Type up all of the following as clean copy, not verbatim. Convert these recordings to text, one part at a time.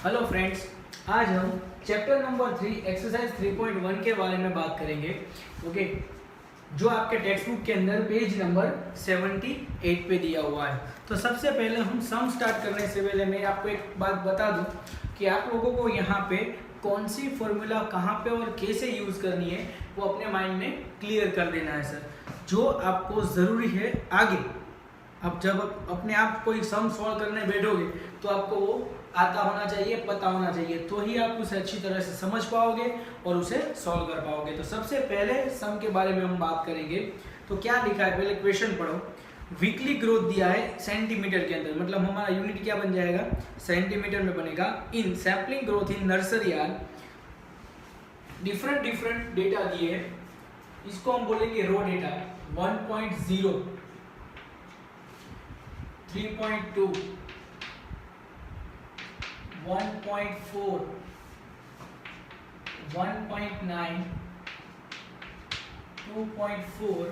Hello friends, आज हम chapter number 3 exercise 3.1 के बारे में बात करेंगे। ओके, जो आपके टेक्स्ट बुक के अंदर पेज नंबर 78 पे दिया हुआ है। तो सबसे पहले हम सम स्टार्ट करने से पहले मैं आपको एक बात बता दूं कि आप लोगों को यहाँ पे कौन सी फॉर्मूला कहाँ पे और कैसे यूज़ करनी है वो अपने माइंड में क्लियर कर देना है सर। जो आपको ज़रूरी है आगे, अब जब अपने आप कोई सम सॉल्व करने बैठोगे तो आपको वो आता होना चाहिए, पता होना चाहिए, तो ही आप उसे अच्छी तरह से समझ पाओगे और उसे सॉल्व कर पाओगे। तो सबसे पहले सम के बारे में हम बात करेंगे। तो क्या लिखा है, पहले क्वेश्चन पढ़ो। वीकली ग्रोथ दिया है सेंटीमीटर के अंदर, मतलब हमारा यूनिट क्या बन जाएगा, सेंटीमीटर में बनेगा। In sampling growth in nursery yard, different data दिए है, इसको हम बोलेंगे रो डेटा। 1.0, 3.2, 1.4, 1.9, 2.4,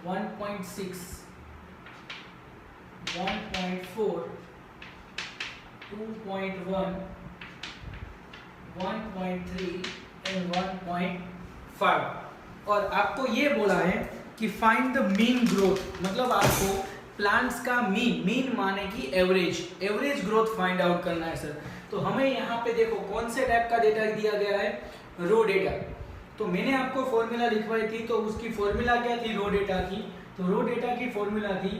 1.6, 1.4, 2.1, 1.3 एंड 1.5। और आपको ये बोला है कि फाइंड द मीन ग्रोथ, मतलब आपको प्लांट्स का मीन माने कि एवरेज ग्रोथ फाइंड आउट करना है सर। तो हमें यहाँ पे देखो कौन से टाइप का डेटा दिया गया है, रो डेटा। तो मैंने आपको फॉर्मूला लिखवाई थी, तो उसकी फॉर्मूला क्या थी रो डेटा की, तो रो डेटा की फॉर्मूला थी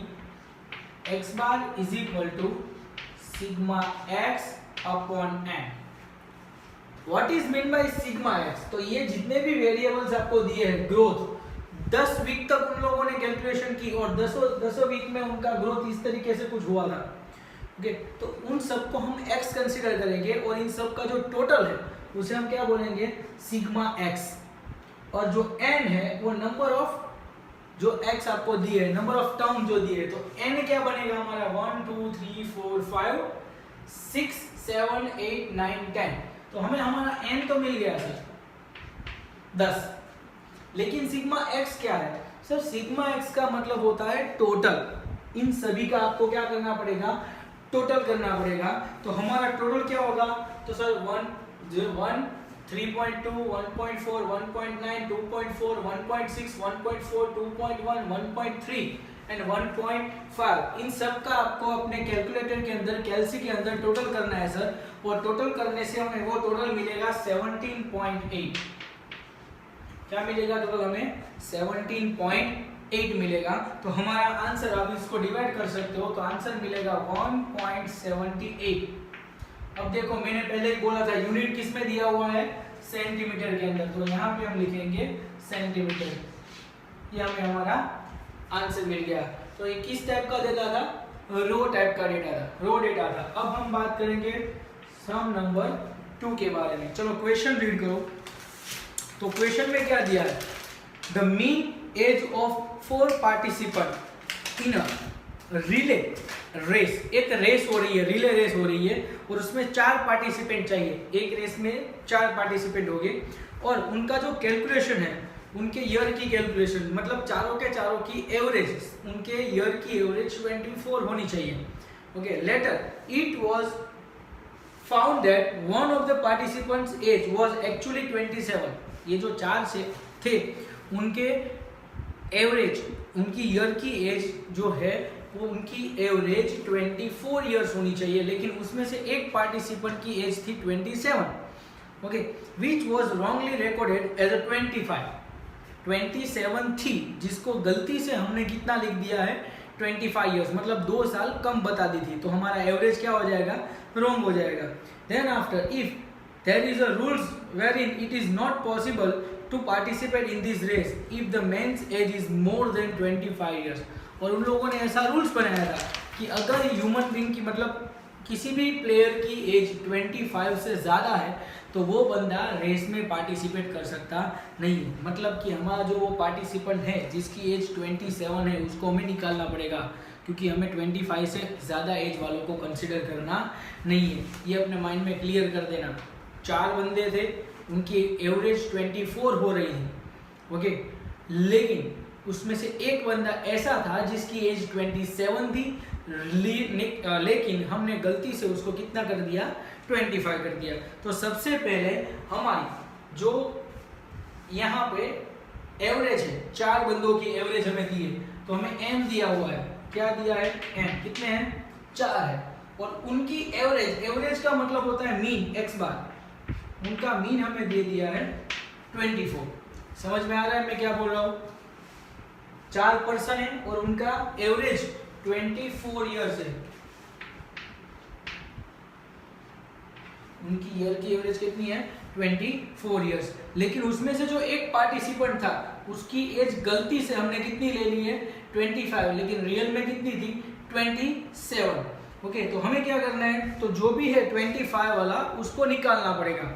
x bar is equal to sigma x upon n। What is mean by sigma x, तो ये जितने भी वेरिएबल्स आपको दिए हैं ग्रोथ, 10 वीक तक उन लोगों ने कैलकुलेशन की और 10 वीक में उनका ग्रोथ इस तरीके से कुछ हुआ था। ओके, तो उन सब को हम x कंसीडर करेंगे और इन सब का जो टोटल है उसे हम क्या बोलेंगे, सिग्मा x। और जो n है वो नंबर ऑफ जो x आपको दिए है, नंबर ऑफ टर्म जो दिए है, तो n क्या बनेगा हमारा 1 2 3 4 5 6 7 8 9 10। तो हमें हमारा n तो मिल गया सर 10, लेकिन सिग्मा x क्या है सर, सिग्मा x का मतलब होता है टोटल। इन सभी का आपको क्या करना पड़ेगा, टोटल करना पड़ेगा। तो हमारा टोटल क्या होगा, तो सर 1 3.2 1.4 1.9 2.4 1.6 1.4 2.1 1.3 एंड 1.5। इन सब का आपको अपने कैलकुलेटर के अंदर, कैलसी के अंदर टोटल करना है सर। और टोटल करने से हमें वो टोटल मिलेगा 17.8। क्या मिलेगा टोटल हमें, 17.8 मिलेगा। तो हमारा आंसर, आप इसको डिवाइड कर सकते हो, तो आंसर मिलेगा 1.78। अब देखो मैंने पहले ही बोला था यूनिट किस में दिया हुआ है, सेंटीमीटर के अंदर, तो यहाँ पे हम लिखेंगे सेंटीमीटर। ये हमें हमारा आंसर मिल गया। तो ये किस टाइप का डेटा था, रो टाइप का डेटा था, रो डेटा था। अब हम बात करेंगे सम नंबर 2 के बारे में। चलो क्वेश्चन रीड करो। तो क्वेश्चन में क्या दिया है, the mean age of 4 participant in a relay race. एक रेस हो रही है, रिले रेस हो रही है, और उसमें 4 पार्टिसिपेंट चाहिए। एक रेस में 4 पार्टिसिपेंट हो गए और उनका जो कैलकुलेशन है, उनके ईयर की कैलकुलेशन, मतलब चारों के चारों की एवरेज, उनके ईयर की एवरेज 24 होनी चाहिए। Okay, later it was found that one of the participant's age was actually 27। ये जो 4 से थे उनके एवरेज, उनकी ईयर की एज जो है वो उनकी एवरेज 24 इयर्स होनी चाहिए, लेकिन उसमें से एक पार्टिसिपेंट की एज थी 27। Okay, which was wrongly recorded as a 27 थी, जिसको गलती से हमने कितना लिख दिया है, 25 इयर्स, मतलब 2 साल कम बता दी थी। तो हमारा एवरेज क्या हो जाएगा, रॉन्ग हो जाएगा। Then after if there is a rules wherein it is not possible to participate in this race if the man's age is more than 25 years। और उन लोगों ने ऐसा रूल्स बनाया था कि अगर ह्यूमन बीइंग की, मतलब किसी भी प्लेयर की एज 25 से ज़्यादा है तो वो बंदा रेस में पार्टिसिपेट कर सकता नहीं है। मतलब कि हमारा जो वो पार्टिसिपेंट है जिसकी एज 27 है उसको हमें निकालना पड़ेगा, क्योंकि हमें 25 से ज़्यादा एज वालों को कंसिडर करना नहीं है। ये अपने माइंड में क्लियर कर देना। 4 बंदे थे, उनकी एवरेज 24 हो रही थी। ओके, लेकिन उसमें से एक बंदा ऐसा था जिसकी एज 27 थी, लेकिन हमने गलती से उसको कितना कर दिया, 25 कर दिया। तो सबसे पहले हमारी जो यहाँ पे एवरेज है, 4 बंदों की एवरेज हमें दी है, तो हमें n दिया हुआ है, क्या दिया है, n कितने हैं, 4 है, और उनकी एवरेज, एवरेज का मतलब होता है मीन, x बार, उनका मीन हमें दे दिया है 24। समझ में आ रहा है मैं क्या बोल रहा हूँ? 4 पर्सन है और उनका एवरेज 24 इयर्स है, उनकी ईयर की एवरेज कितनी है, 24 इयर्स। लेकिन उसमें से जो एक पार्टिसिपेंट था उसकी एज गलती से हमने कितनी ले ली है, 25, लेकिन रियल में कितनी थी, 27। ओके, तो हमें क्या करना है, तो जो भी है 25 वाला उसको निकालना पड़ेगा।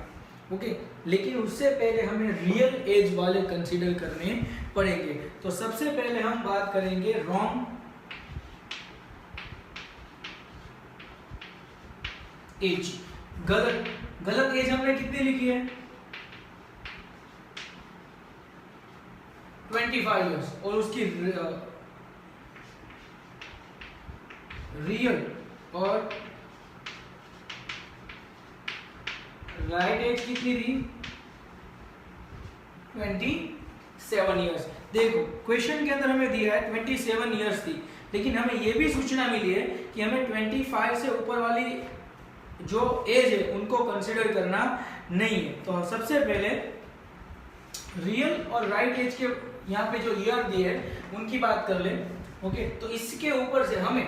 ओके, लेकिन उससे पहले हमें रियल एज वाले कंसीडर करने पड़ेंगे। तो सबसे पहले हम बात करेंगे रॉन्ग एज, गलत एज हमने कितनी लिखी है, 25 इयर्स, और उसकी रियल और राइट एज कितनी थी, 27 इयर्स। देखो क्वेश्चन के अंदर हमें दिया है 27 इयर्स थी, लेकिन हमें यह भी सूचना मिली है कि हमें 25 से ऊपर वाली जो एज है उनको कंसीडर करना नहीं है। तो सबसे पहले रियल और राइट एज के यहाँ पे जो ईयर दिए है उनकी बात कर ले। ओके, तो इसके ऊपर से हमें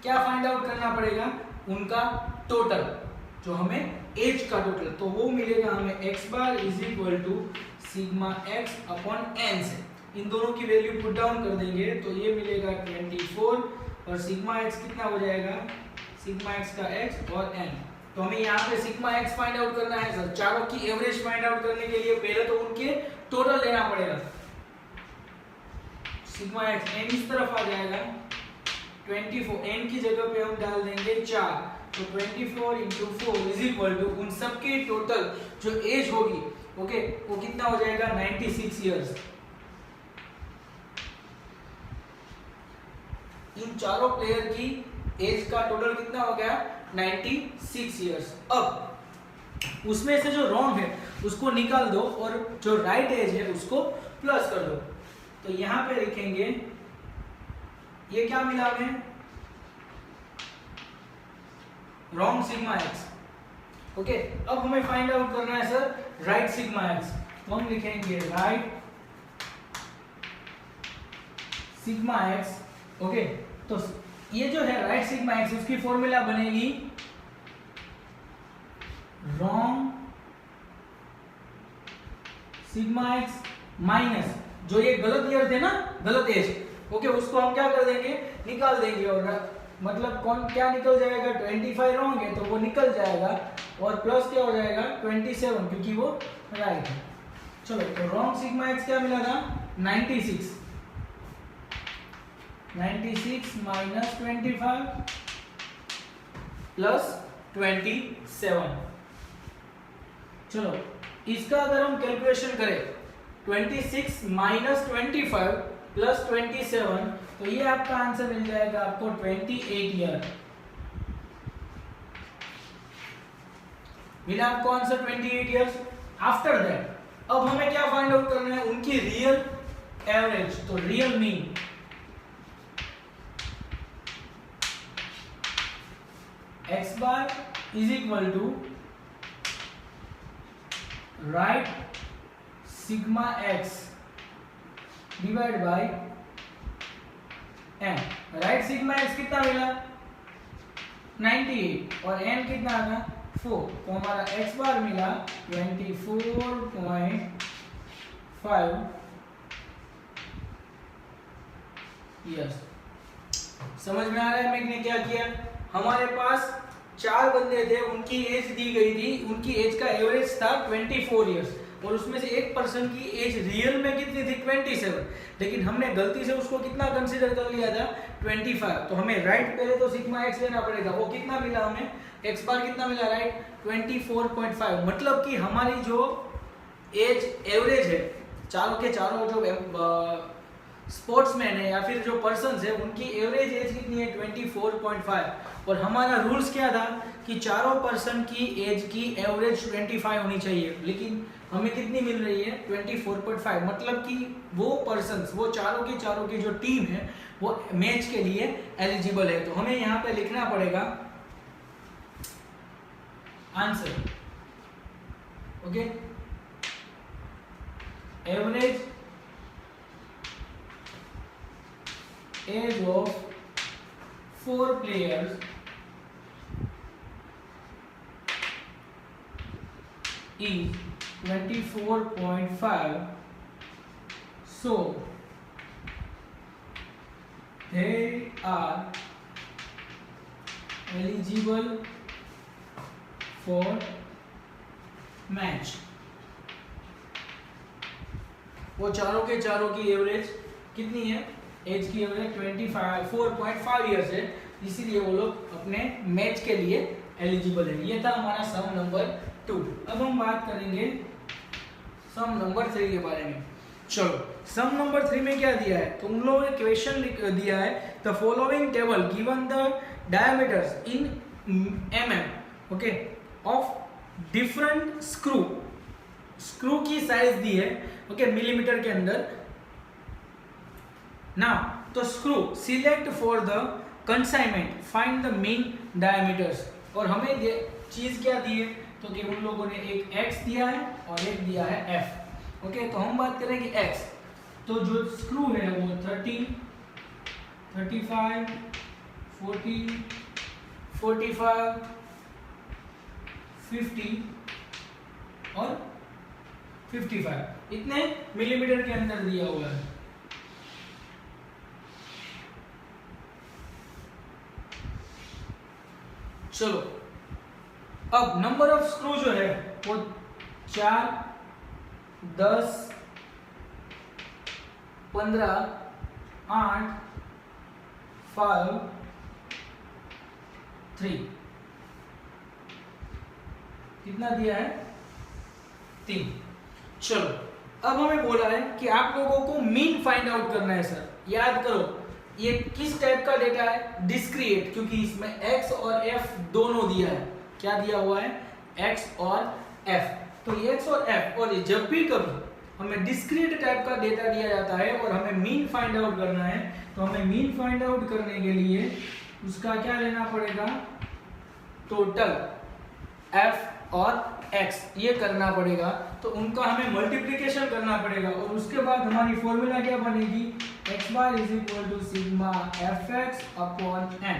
क्या फाइंड आउट करना पड़ेगा, उनका टोटल, जो हमें एज का टोटल, तो वो मिलेगा हमें x bar is equal to sigma x upon n से। इन दोनों की वैल्यू पुट डाउन कर देंगे तो ये मिलेगा 24, और सिग्मा x कितना हो जाएगा, सिग्मा x का x और n। तो हमें यहाँ पे सिग्मा x फाइंड आउट करना है सर। चारों की एवरेज फाइंड आउट करने के लिए पहले तो उनके टोटल लेना पड़ेगा। सिग्मा x n इस तरफ आ जाएगा, 24 n की जगह पे हम डाल देंगे 4, तो 24 इंटू 4 इज इक्वल टू उन सबके टोटल जो एज होगी, ओके, वो कितना हो जाएगा, 96 इयर्स। इन चारों प्लेयर की एज का टोटल कितना हो गया, 96 इयर्स। अब उसमें से जो रॉन्ग है उसको निकाल दो और जो राइट एज है उसको प्लस कर दो। तो यहां पे लिखेंगे, ये क्या मिला हमें, रॉन्ग सिग्मा एक्स। ओके, अब हमें फाइंड आउट करना है सर राइट सिग्मा एक्स। तो हम लिखेंगे राइट सिग्मा एक्स। ओके, तो ये जो है राइट सिग्मा एक्स, उसकी फॉर्मूला बनेगी रॉन्ग सिग्मा एक्स माइनस जो ये गलत ईयर थे ना, गलत एज, ओके, उसको हम क्या कर देंगे, निकाल देंगे, और मतलब कौन क्या निकल जाएगा, 25 रॉन्ग है तो वो निकल जाएगा, और प्लस क्या हो जाएगा 27 क्योंकि वो राइट है। चलो, तो रॉन्ग सिग्मा एक्स क्या मिला था, 96 माइनस 25 प्लस 27। चलो, इसका अगर हम कैलकुलेशन करें 26 माइनस 25 प्लस 27, तो ये आपका आंसर मिल जाएगा आपको 28 ईयर। मिला आपको आंसर 28 इयर्स। आफ्टर दैट अब हमें क्या फाइंड आउट करना है, उनकी रियल एवरेज, तो real mean x bar is equal to right sigma x divide by n। Right sigma x कितना मिला, 98, और n कितना आना, 4, तो हमारा x बार मिला 24.5 इयर्स। समझ में आ रहा है मैंने क्या किया, हमारे पास 4 बंदे थे, उनकी एज दी गई थी, उनकी एज का एवरेज था 24 इयर्स, और उसमें से एक पर्सन की एज रियल में कितनी थी, 27, लेकिन हमने गलती से उसको कितना कंसीडर कर लिया था, 25। तो हमें राइट पहले तो सिग्मा एक्स लेना पड़ेगा, वो कितना मिला हमें, एक्स बार कितना मिला, राइट 24.5। मतलब कि हमारी जो एज एवरेज है, चारों के चारों जो स्पोर्ट्समैन है या फिर जो पर्सन्स है उनकी एवरेज एज कितनी है 24.5 और हमारा रूल्स क्या था कि चारों पर्सन की एज की एवरेज 25 होनी चाहिए, लेकिन हमें कितनी मिल रही है 24.5, मतलब कि वो पर्सन्स, वो चारों की जो टीम है वो मैच के लिए एलिजिबल है। तो हमें यहाँ पे लिखना पड़ेगा answer, okay, average age of 4 players is 24.5, so they are eligible for match। वो चारों के चारों की एवरेज कितनी है, एज की एवरेज 4.5 ईयर्स है, इसीलिए वो लोग अपने मैच के लिए एलिजिबल है। ये था हमारा सम नंबर 2। अब हम बात करेंगे सम नंबर 3 के बारे में। चलो, सम नंबर 3 में क्या दिया है, तो उन लोगों ने क्वेश्चन दिया है the following table given the diameters in okay of different screw की साइज दी है, ओके, मिलीमीटर के अंदर। Now, तो screw select for the consignment find the mean diameters, और हमें चीज क्या दी है, तो कि उन लोगों ने एक x दिया है और एक दिया है f, ओके। तो हम बात करेंगे x, तो जो स्क्रू है वो 30, 35, 40, 45, 50 और 55 इतने मिलीमीटर के अंदर दिया हुआ है। चलो, अब नंबर ऑफ स्क्रू जो है वो 4, 10, 15, 8, 5, 3 कितना दिया है 3। चलो, अब हमें बोला है कि आप लोगों को मीन फाइंड आउट करना है। सर याद करो, ये किस टाइप का डेटा है, डिस्क्रीट, क्योंकि इसमें x और f दोनों दिया है। क्या दिया हुआ है, x और f, तो x और f, और जब भी कभी हमें डिस्क्रीट टाइप का डेटा दिया जाता है और हमें मीन फाइंड आउट करना है, तो हमें मीन फाइंड आउट करने के लिए उसका क्या लेना पड़ेगा, टोटल f और x ये करना पड़ेगा, तो उनका हमें मल्टीप्लिकेशन करना पड़ेगा, और उसके बाद हमारी फॉर्मूला क्या बनेगी, x bar is equal to sigma fx upon n।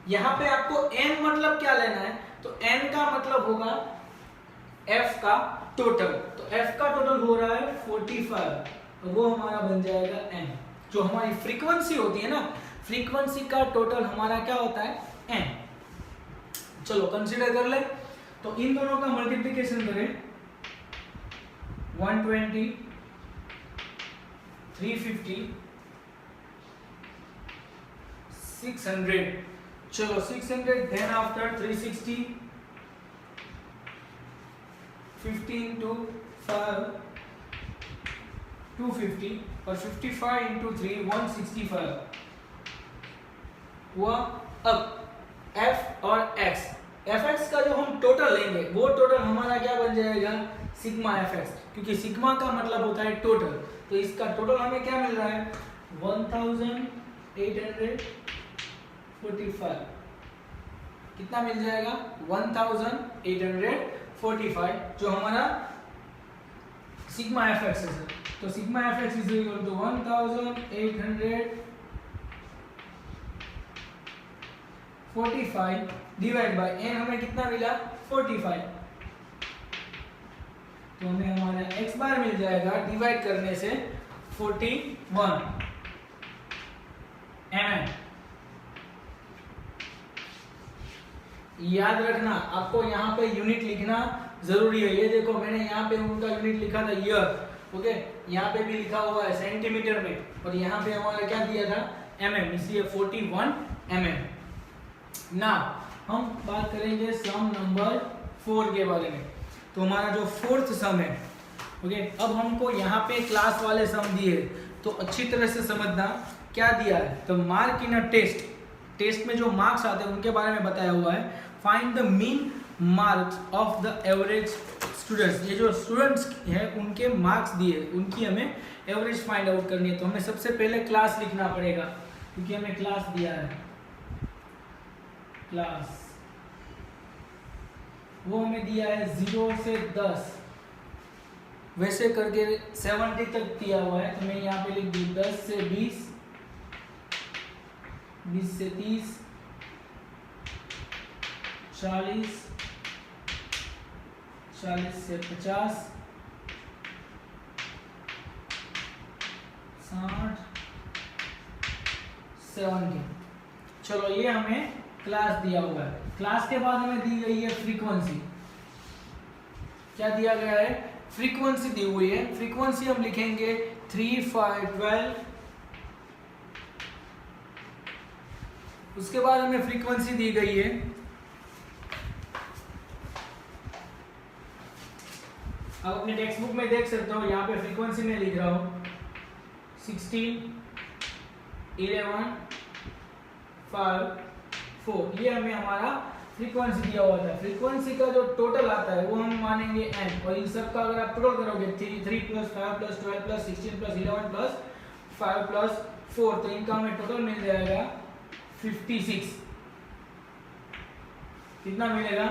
यहाँ पे आपको n मतलब क्या लेना है, तो n का मतलब होगा f का टोटल, तो f का टोटल हो रहा है 45, तो वो हमारा बन जाएगा n। जो हमारी फ्रीक्वेंसी होती है ना, फ्रीक्वेंसी का टोटल हमारा क्या होता है n। चलो कंसीडर कर ले, तो इन दोनों का मल्टीप्लिकेशन करें, 120, 350, 600। चलो 600, देन आफ्टर 360, 15 into 5, 250, और 55 into 3, 165 हुआ। अब f और x, fx का जो हम टोटल लेंगे वो टोटल हमारा क्या बन जाएगा, सिग्मा fx, क्योंकि सिग्मा का मतलब होता है टोटल, तो इसका टोटल हमें क्या मिल रहा है 1845। कितना मिल जाएगा 1845, जो हमारा सिग्मा fx है सर। तो sigma fx is equal to 1845 divide by n, हमें कितना मिला 45, तो हमें हमारा x बार मिल जाएगा डिवाइड करने से 41 mm। याद रखना, आपको यहाँ पे यूनिट लिखना जरूरी है। ये देखो मैंने यहाँ पे उनका यूनिट लिखा था ईयर, ओके, यहाँ पे भी लिखा हुआ है सेंटीमीटर में, और यहाँ पे हमारा क्या दिया था mm, इसलिए 41 mm। ना हम बात करेंगे सम नंबर 4 के बारे में। तो हमारा जो फोर्थ सम है, ओके, अब हमको यहाँ पे क्लास वाले सम दिए, तो अच्छी तरह से समझना क्या दिया है। तो mark in a test, test में जो मार्क्स आते हैं उनके बारे में बताया हुआ है। Find the mean marks of the average students, ये जो स्टूडेंट्स हैं उनके मार्क्स दिए, उनकी हमें एवरेज फाइंड आउट करनी है। तो हमें सबसे पहले क्लास लिखना पड़ेगा, क्योंकि हमें क्लास दिया है, क्लास वो हमें दिया है 0 से 10, वैसे करके 70 तक दिया हुआ है। तो मैं यहाँ पे लिख दूँ 10 से 20, 20 से 30, 40, 40 से 50, 60, 70। चलो ये हमें क्लास दिया हुआ है। क्लास के बाद हमें दी गई है फ्रीक्वेंसी। क्या दिया गया है? फ्रीक्वेंसी दी हुई है। फ्रीक्वेंसी हम लिखेंगे 3, 5, 12। उसके बाद हमें फ्रीक्वेंसी दी गई है आप अपने टेक्स्ट बुक में देख सकते हो, यहाँ पे फ्रीक्वेंसी में लिख रहा हूँ 16, 11, 5, 4। ये हमें हमारा फ्रीक्वेंसी दिया हुआ था। फ्रीक्वेंसी का जो टोटल आता है वो हम मानेंगे n, और इन सब का अगर आप टोटल करोगे 3 + 5 + 12 + 16 + 11 + 5 + 4, तो इनका हमें टोटल मिल जाएगा 56। कितना मिलेगा?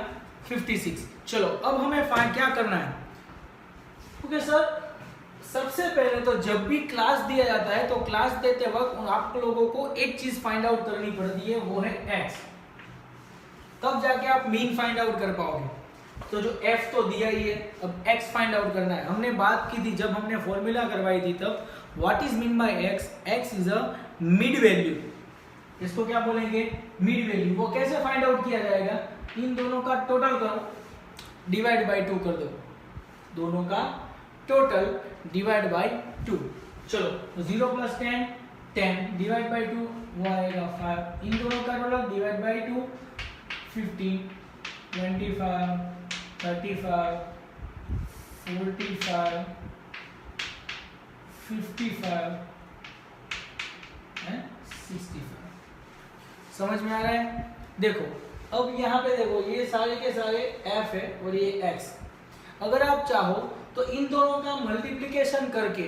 56। चलो अब हमें फाइंड क्या करना है? ओके सर, सबसे पहले तो जब भी क्लास दिया जाता है तो क्लास देते वक्त आप लोगों को एक चीज फाइंड आउट करनी पड़ती है, वो है x। तब जाके आप मीन फाइंड आउट कर पाओगे। तो जो f तो दिया ही है, अब x फाइंड आउट करना है। हमने बात की थी जब हमने फॉर्मूला करवाई थी तब, what is mean bye x? x is a mid value. इसको क्या बोलेंगे? Mid value. वो कैसे फाइंड आउट किया जाएगा? इन दोनों का टोटल करो, डिवाइड बाय 2 कर दो। दोनों का टोटल डिवाइड बाय 2। चलो तो 0 + 10, 10 डिवाइड बाय 2 वो आएगा 5। इन दोनों का टोटल डिवाइड बाय 2, 15, 25, 35, 45, 55 एंड 65। समझ में आ रहा है? देखो अब यहाँ पे देखो, ये सारे के सारे f है और ये x। अगर आप चाहो तो इन दोनों का मल्टीप्लिकेशन करके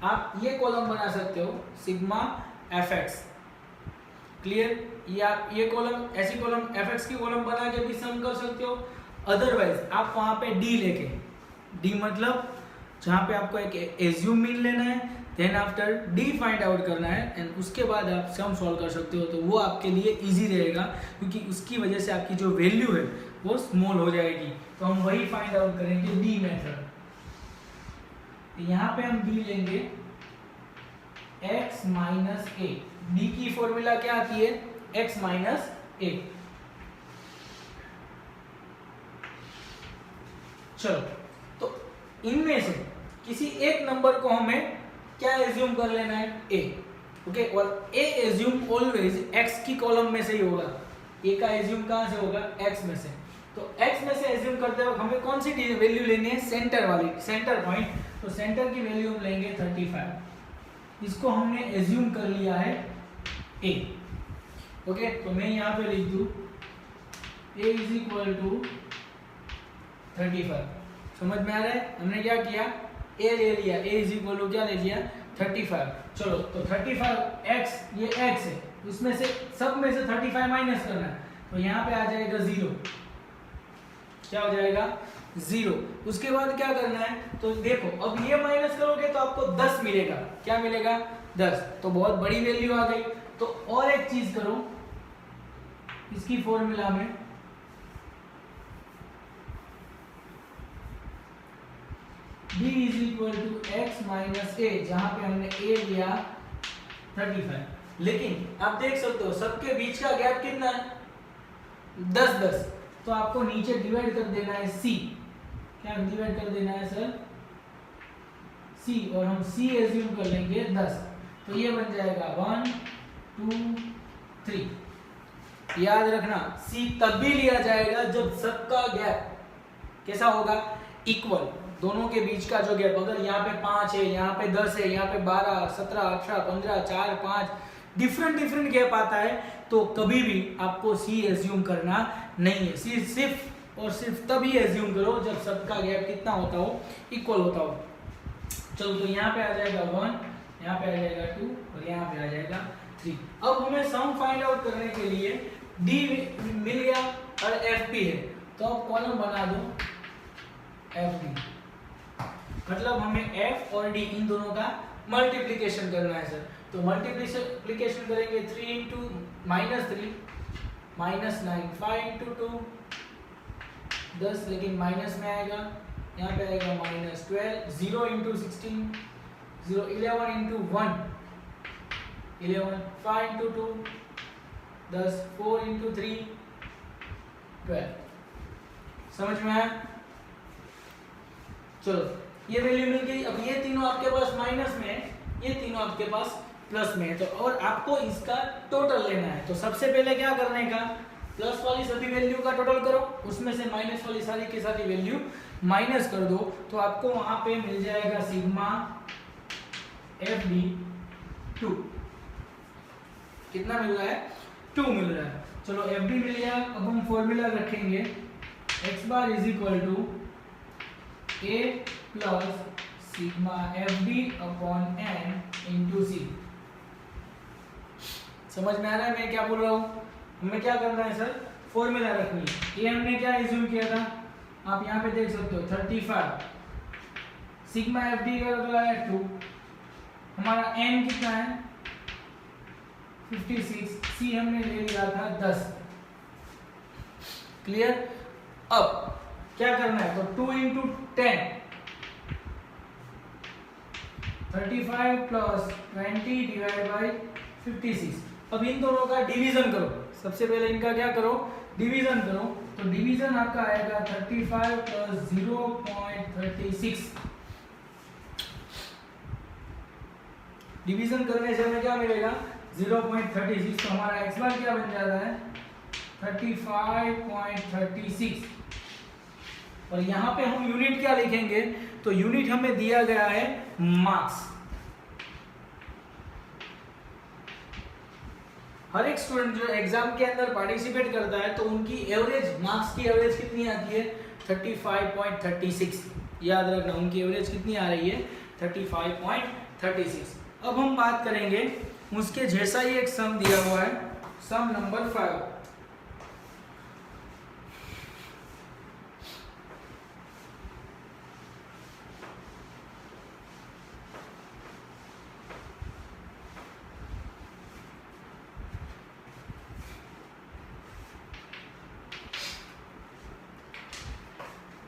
आप ये कॉलम बना सकते हो, सिग्मा fx। क्लियर? या ये कॉलम, ऐसी कॉलम fx की कॉलम बना के भी सम कर सकते हो। अदरवाइज आप वहां पे d लेके, d मतलब जहां पे आपको एक एज्यूम मीन लेना है, then after d find out करना है, एंड उसके बाद आप सम सॉल्व कर सकते हो। तो वो आपके लिए इजी रहेगा, क्योंकि उसकी वजह से आपकी जो वैल्यू है वो स्मॉल हो जाएगी। तो हम वही फाइंड आउट करेंगे d मेथड। यहाँ पे हम d लेंगे x - a। d की फॉर्मूला क्या आती है? x - a। चलो तो इनमें से किसी एक नंबर को हमें क्या एज्यूम कर लेना है? a। ओके, और a एज्यूम ऑलवेज x की कॉलम में से ही होगा। a का एज्यूम कहां से होगा? x में से। तो x में से एज्यूम करते वक्त हमें कौन सी वैल्यू लेनी है? सेंटर वाली, सेंटर पॉइंट। तो सेंटर की वैल्यू हम लेंगे 35। इसको हमने एज्यूम कर लिया है a। ओके, तो मैं यहाँ पे लिख दूं a = 35। समझ में आ रहा है? हमने क्या किया? a ले लिया, a = क्या ले लिया? 35। चलो तो 35x, ये x है, उसमें से सब में से 35 माइनस करना है, तो यहाँ पे आ जाएगा 0। क्या हो जाएगा? 0। उसके बाद क्या करना है? तो देखो अब ये माइनस करोगे तो आपको 10 मिलेगा। क्या मिलेगा? 10। तो बहुत बड़ी वैल्यू आ गई। तो और एक चीज करो, इसकी फॉर्मूला में d = x - a, जहां पे हमने a लिया 35। लेकिन आप देख सकते हो सबके बीच का गैप कितना है? 10 10। तो आपको नीचे डिवाइड कर देना है c। क्या डिवाइड कर देना है सर? c, और हम c एज्यूम कर लेंगे 10। तो ये बन जाएगा 1 2 3। याद रखना c तब भी लिया जाएगा जब सबका गैप कैसा होगा? इक्वल। दोनों के बीच का जो गैप, अगर यहाँ पे 5 है, यहाँ पे 10 है, यहाँ पे 12, 17, 18, 15, 4, 5 डिफरेंट गैप आता है, तो कभी भी आपको सी एज्यूम करना नहीं है। सी सिर्फ और सिर्फ तभी एज्यूम करो जब सबका गैप कितना होता हो, इक्वल होता हो। चलो तो यहाँ पे आ जाएगा 1, यहाँ पे आ जाएगा 2 और यहाँ पे आ जाएगा 3। अब हमें सम फाइंड आउट करने के लिए डी मिल गया और एफ पी है, तो अब कॉलम बना दो एफ डी, मतलब हमें एफ और डी इन दोनों का मल्टीप्लिकेशन करना है सर। तो मल्टीप्लिकेशन करेंगे 3 इंटू -3 -9, 5 इंटू 2 10, लेकिन माइनस में आएगा, यहाँ पे आएगा -12, 0 इंटू 16 0, 11 इंटू 1 11, 5 इंटू 2 10, 4 इंटू 3 12। समझ में आया? चलो ये वैल्यू मिल गई। अब ये तीनों आपके पास माइनस में है, ये तीनों आपके पास प्लस में है, तो और आपको इसका टोटल लेना है। तो सबसे पहले क्या करने का, प्लस वाली सभी वैल्यू का टोटल करो, उसमें से माइनस वाली सारी की सारी वैल्यू माइनस कर दो, तो आपको वहां पे मिल जाएगा सिग्मा एफ डी 2। कितना मिल रहा है? 2 मिल रहा है। चलो एफ डी मिल गया। अब हम फॉर्मूला रखेंगे x bar is equal to a plus sigma f d upon n into c. समझ में आ रहा है मैं क्या बोल रहा हूँ? हमें क्या करना है सर, फॉर्मूला रखनी है। ये हमने क्या एज्यूम किया था, आप यहाँ पे देख सकते हो 35, सिग्मा एफ डी का तो है 2, हमारा एन कितना है 56, सी हमने ले लिया था 10। क्लियर? अब क्या करना है, तो 2 इंटू 10 35 प्लस 20 डिवाइड बाई 56। अब इन दोनों का डिवीजन करो। सबसे पहले इनका क्या करो, डिवीजन करो। तो डिवीजन आपका आएगा 35 प्लस 0.36। डिवीजन करने से हमें क्या मिलेगा 0.36। तो हमारा एक्स बार क्या बन जाता है 35.36। और यहाँ पे हम यूनिट क्या लिखेंगे, तो यूनिट हमें दिया गया है मार्क्स। हर एक स्टूडेंट जो एग्जाम के अंदर पार्टिसिपेट करता है तो उनकी एवरेज मार्क्स की एवरेज कितनी आती है 35.36। याद रखना उनकी एवरेज कितनी आ रही है 35.36। अब हम बात करेंगे उसके जैसा ही एक सम दिया हुआ है, सम नंबर 5।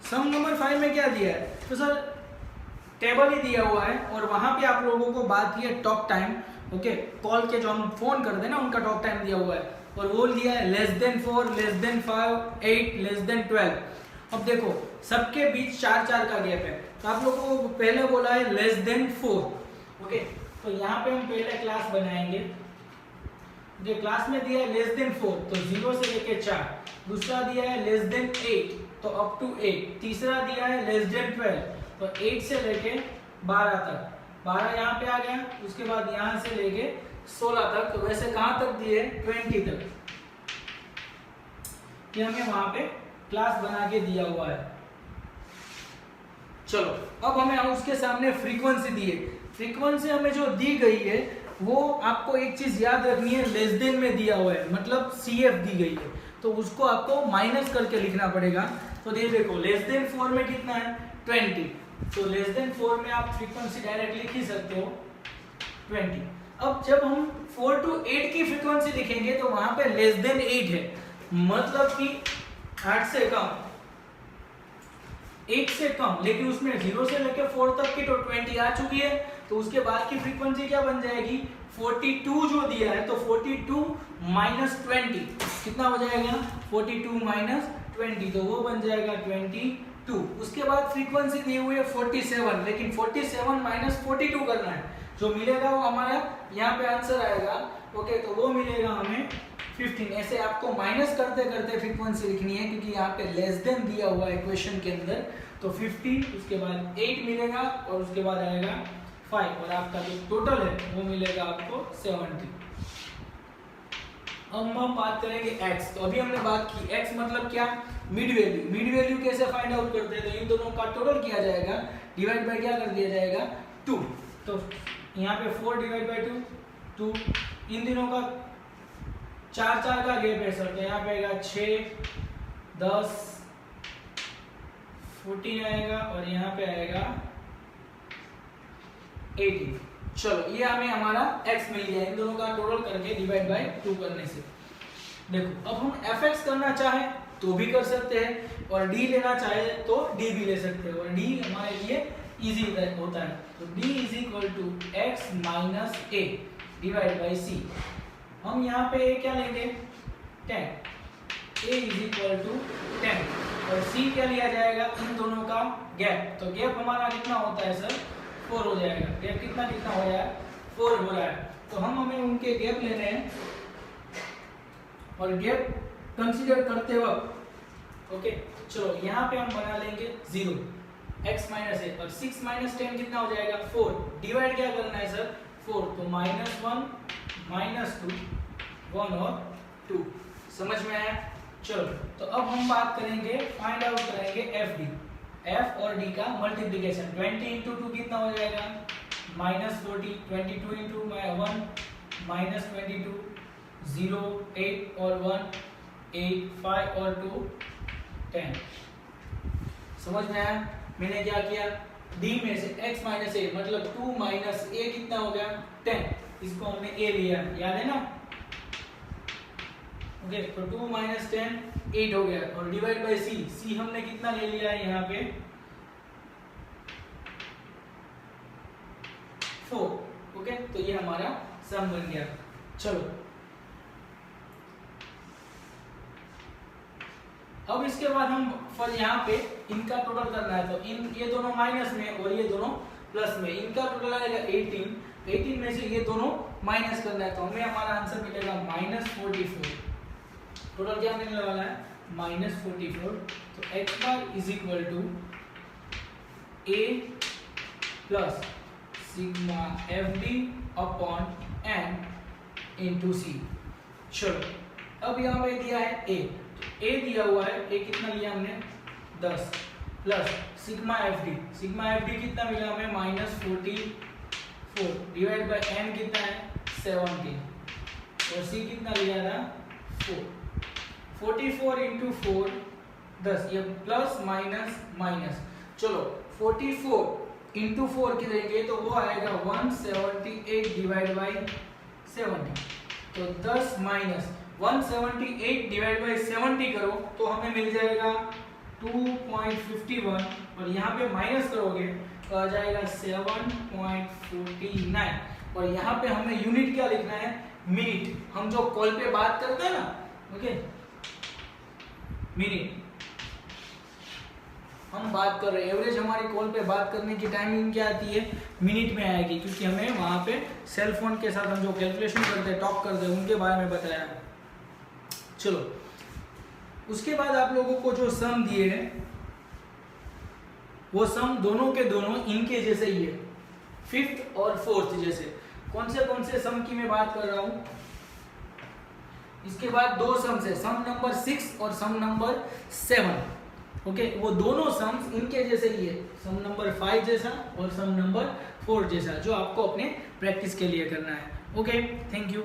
सम नंबर 5 में क्या दिया है, तो सर टेबल ही दिया हुआ है और वहां पे आप लोगों को बात की है टॉक टाइम। ओके, कॉल के जो हम फोन करते हैं ना उनका टॉक टाइम दिया हुआ है, और वो दिया है <4, <5, 8, <12। अब देखो सबके बीच 4 का गैप है, तो आप लोगों को पहले बोला है <4। ओके, तो यहाँ पे हम पहले क्लास बनाएंगे। जो क्लास में दिया है <4, तो 0 से लेके 4। दूसरा दिया है <8, तो अप टू 8। तीसरा दिया है <12, तो 8 से लेके 12 तक। 12 यहाँ पे आ गया, उसके बाद यहाँ से लेके 16 तक। तो वैसे कहाँ तक दिए 20 तक। ये हमें वहां पे क्लास बना के दिया हुआ है। चलो अब हमें उसके सामने फ्रीक्वेंसी दी है। फ्रीक्वेंसी हमें जो दी गई है वो आपको एक चीज याद रखनी है, लेस देन में दिया हुआ है, मतलब CF दी गई है, तो उसको आपको माइनस करके लिखना पड़ेगा। तो देखो <4 में कितना है 20, तो <4 में आप फ्रीक्वेंसी डायरेक्ट लिख ही सकते हो 20। अब जब हम 4 to 8 की फ्रीक्वेंसी लिखेंगे तो वहां पे <8 है, मतलब कि 8 से कम, 8 से कम, लेकिन उसमें 0 से लेकर 4 तक की तो 20 आ चुकी है। तो उसके बाद की फ्रीक्वेंसी क्या बन जाएगी 42 जो दिया है, तो 42 माइनस 20 कितना हो जाएगा 42 माइनस 20, तो वो बन जाएगा 22। उसके बाद फ्रीक्वेंसी दी हुई है 47, लेकिन 47 माइनस 42 करना है, जो मिलेगा वो हमारा यहाँ पे आंसर आएगा। ओके, तो वो मिलेगा हमें 15। ऐसे आपको माइनस करते करते फ्रीक्वेंसी लिखनी है, क्योंकि यहाँ पे लेस देन दिया हुआ है क्वेश्चन के अंदर। तो 15, उसके बाद 8 मिलेगा और उसके बाद आएगा 5, और आपका जो टोटल है वो मिलेगा आपको 70। अब हम बात करेंगे x। तो अभी हमने बात की x मतलब क्या, मिड वैल्यू। मिड वैल्यू कैसे फाइंड आउट करते हैं, तो इन दोनों का टोटल किया जाएगा, डिवाइड बाय क्या कर दिया जाएगा 2। तो यहाँ पे 4 डिवाइड बाय 2, इन दिनों का 4 का गैप है सर। तो यहाँ पे आएगा 6, 10, 14 आएगा, और यहाँ पे आएगा 18। चलो, ये हमें हमारा x मिल गया, इन दोनों का टोटल करके डिवाइड बाय 2 करने से। देखो, अब हम fx करना चाहे तो भी कर सकते हैं, और d लेना चाहे तो d भी ले सकते हैं, और d हमारे लिए इजी होता है। तो d is equal to x minus a divide by c। हम यहाँ पे a क्या लेंगे 10, a इज इक्वल टू 10, और c क्या लिया जाएगा, इन दोनों का गैप। तो गैप हमारा कितना होता है सर 4 हो जाएगा। गैप कितना हो रहा है 4 हो रहा है। तो हमें उनके गैप लेने हैं, और गैप कंसीडर करते वक्त ओके, चलो यहाँ पे हम बना लेंगे 0, x माइनस है, और 6 माइनस 10 कितना हो जाएगा 4। डिवाइड क्या करना है सर 4, तो -1 -2 1 और 2। समझ में आया। चलो, तो अब हम बात करेंगे, फाइंड आउट करेंगे FD, f और d का मल्टीप्लिकेशन। 20 इंटू 2 कितना हो जाएगा -40, 22 इंटू 1 -22, 0 8 और 1 8, 5 और 2 10। समझ में आया। मैंने क्या किया, d में से x माइनस a मतलब 2 माइनस a कितना हो गया 10, इसको हमने a लिया, याद है ना। ओके, तो 2 माइनस 10 8 हो गया, और डिवाइड बाय c हमने कितना ले लिया है यहाँ पे 4। ओके, तो ये हमारा सम बन गया। चलो, अब इसके बाद हम फिर यहाँ पे इनका टोटल करना है। तो ये दोनों माइनस में और ये दोनों प्लस में, इनका टोटल आएगा 18 में से ये दोनों माइनस करना है। तो हमें हमारा आंसर मिलेगा -44। टोटल क्या मिलने वाला है -44। तो x bar is equal to a plus sigma fd upon n into c। चलो, अब यहाँ पे दिया है a, तो a दिया हुआ है, a कितना लिया हमने 10, प्लस सिग्मा fd कितना मिला हमें -44 डिवाइड बाय n कितना है 17, और c कितना लिया था 4। 44 इंटू 4 10, ये प्लस माइनस माइनस। चलो, 44 इंटू 4 की देंगे तो वो आएगा 178 डिवाइड बाई 70। तो 10 माइनस 178 डिवाइड बाई 70 करो तो हमें मिल जाएगा 2.51, और यहाँ पे माइनस करोगे तो आ जाएगा 7.49, और यहाँ पे हमें यूनिट क्या लिखना है मिनट। हम जो कॉल पे बात करते हैं ना, ओके, मिनट हम बात कर रहे हैं। एवरेज हमारी कॉल पे बात करने की टाइमिंग क्या आती है मिनट में आएगी, क्योंकि हमें वहां पे सेल फोन के साथ हम जो कैलकुलेशन करते हैं, टॉक करते हैं, उनके बारे में बताया। चलो, उसके बाद आप लोगों को जो सम दिए हैं वो सम दोनों के दोनों इनके जैसे ही है, 5th और 4th जैसे। कौन से सम की मैं बात कर रहा हूं, इसके बाद दो सम्स है, सम नंबर 6 और सम नंबर 7। ओके, वो दोनों सम्स इनके जैसे ही है, सम नंबर 5 जैसा और सम नंबर 4 जैसा, जो आपको अपने प्रैक्टिस के लिए करना है। Okay, thank you.